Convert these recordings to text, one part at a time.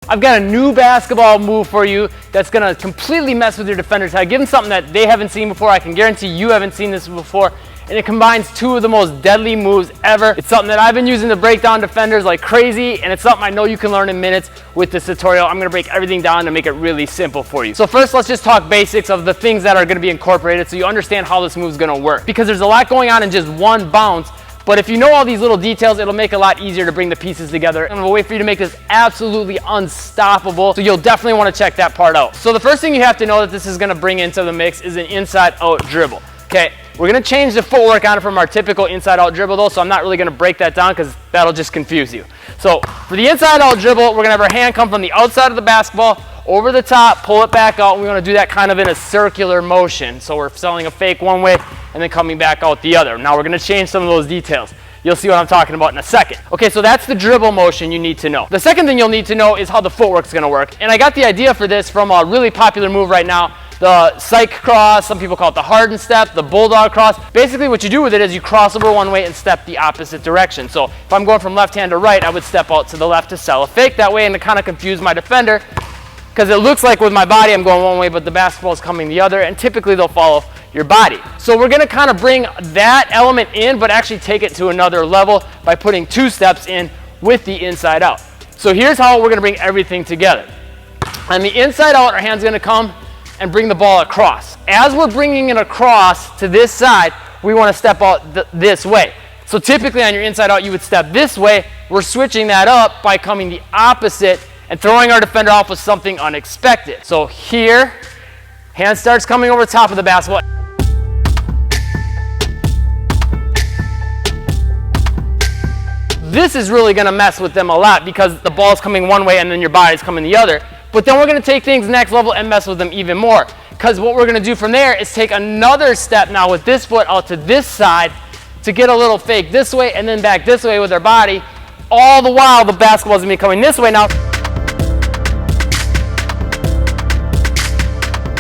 I've got a new basketball move for you that's gonna completely mess with your defender's head. Give them something that they haven't seen before. I can guarantee you haven't seen this before. And it combines two of the most deadly moves ever. It's something that I've been using to break down defenders like crazy, and it's something I know you can learn in minutes with this tutorial. I'm gonna break everything down to make it really simple for you. So first, let's just talk basics of the things that are gonna be incorporated so you understand how this move is gonna work. Because there's a lot going on in just one bounce, but if you know all these little details, it'll make it a lot easier to bring the pieces together. And a way for you to make this absolutely unstoppable, so you'll definitely wanna check that part out. So the first thing you have to know that this is gonna bring into the mix is an inside-out dribble, okay? We're gonna change the footwork on it from our typical inside-out dribble though, so I'm not really gonna break that down because that'll just confuse you. So for the inside-out dribble, we're gonna have our hand come from the outside of the basketball, over the top, pull it back out, and we wanna do that kind of in a circular motion. So we're selling a fake one way and then coming back out the other. Now we're gonna change some of those details. You'll see what I'm talking about in a second. Okay, so that's the dribble motion you need to know. The second thing you'll need to know is how the footwork's gonna work. And I got the idea for this from a really popular move right now, the psych cross, some people call it the hardened step, the bulldog cross. Basically what you do with it is you cross over one way and step the opposite direction. So if I'm going from left hand to right, I would step out to the left to sell a fake that way and to kind of confuse my defender, because it looks like with my body I'm going one way but the basketball is coming the other, and typically they'll follow your body. So we're gonna kind of bring that element in but actually take it to another level by putting two steps in with the inside out. So here's how we're gonna bring everything together. On the inside out, our hand's gonna come and bring the ball across. As we're bringing it across to this side, we want to step out this way. So typically on your inside out, you would step this way. We're switching that up by coming the opposite and throwing our defender off with something unexpected. So here, hand starts coming over top of the basketball. This is really going to mess with them a lot because the ball's coming one way and then your body's coming the other. But then we're going to take things next level and mess with them even more. Because what we're going to do from there is take another step now with this foot out to this side to get a little fake this way and then back this way with our body. All the while the basketball's going to be coming this way now.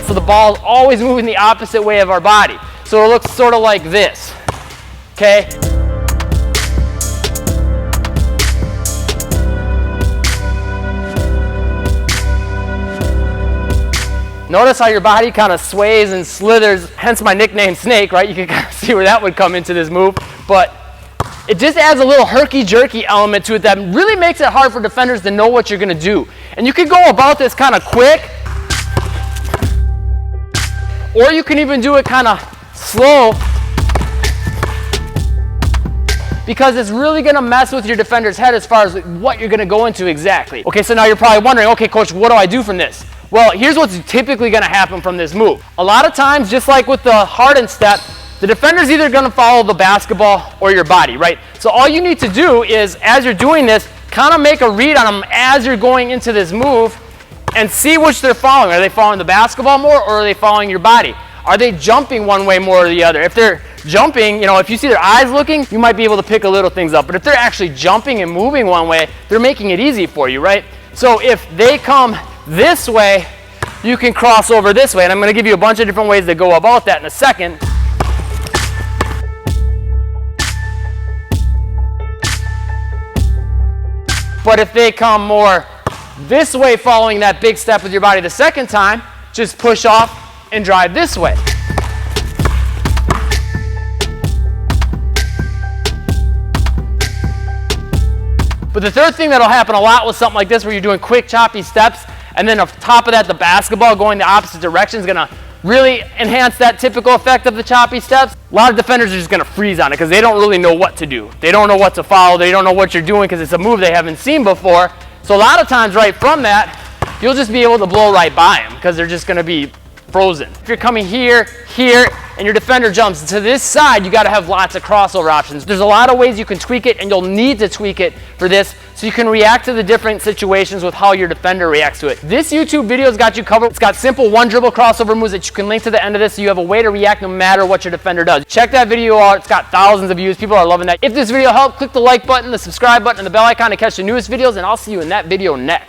So the ball's always moving the opposite way of our body. So it looks sort of like this. Okay? Notice how your body kind of sways and slithers, hence my nickname Snake, right? You can kind of see where that would come into this move. But it just adds a little herky-jerky element to it that really makes it hard for defenders to know what you're going to do. And you can go about this kind of quick, or you can even do it kind of slow, because it's really going to mess with your defender's head as far as what you're going to go into exactly. Okay, so now you're probably wondering, okay, coach, what do I do from this? Well, here's what's typically going to happen from this move. A lot of times, just like with the hardened step, the defender's either going to follow the basketball or your body, right? So all you need to do is, as you're doing this, kind of make a read on them as you're going into this move and see which they're following. Are they following the basketball more, or are they following your body? Are they jumping one way more or the other? If they're jumping, you know, if you see their eyes looking, you might be able to pick a little things up. But if they're actually jumping and moving one way, they're making it easy for you, right? So if they come this way, you can cross over this way. And I'm going to give you a bunch of different ways to go about that in a second. But if they come more this way following that big step with your body the second time, just push off and drive this way. But the third thing that'll happen a lot with something like this, where you're doing quick choppy steps, and then on top of that the basketball going the opposite direction is going to really enhance that typical effect of the choppy steps. A lot of defenders are just going to freeze on it because they don't really know what to do. They don't know what to follow. They don't know what you're doing because it's a move they haven't seen before. So a lot of times right from that, you'll just be able to blow right by them because they're just going to be frozen. If you're coming here, and your defender jumps to this side, you got to have lots of crossover options. There's a lot of ways you can tweak it, and you'll need to tweak it for this so you can react to the different situations with how your defender reacts to it. This YouTube video's got you covered. It's got simple one dribble crossover moves that you can link to the end of this so you have a way to react no matter what your defender does. Check that video out. It's got thousands of views. People are loving that. If this video helped, click the like button, the subscribe button, and the bell icon to catch the newest videos, and I'll see you in that video next.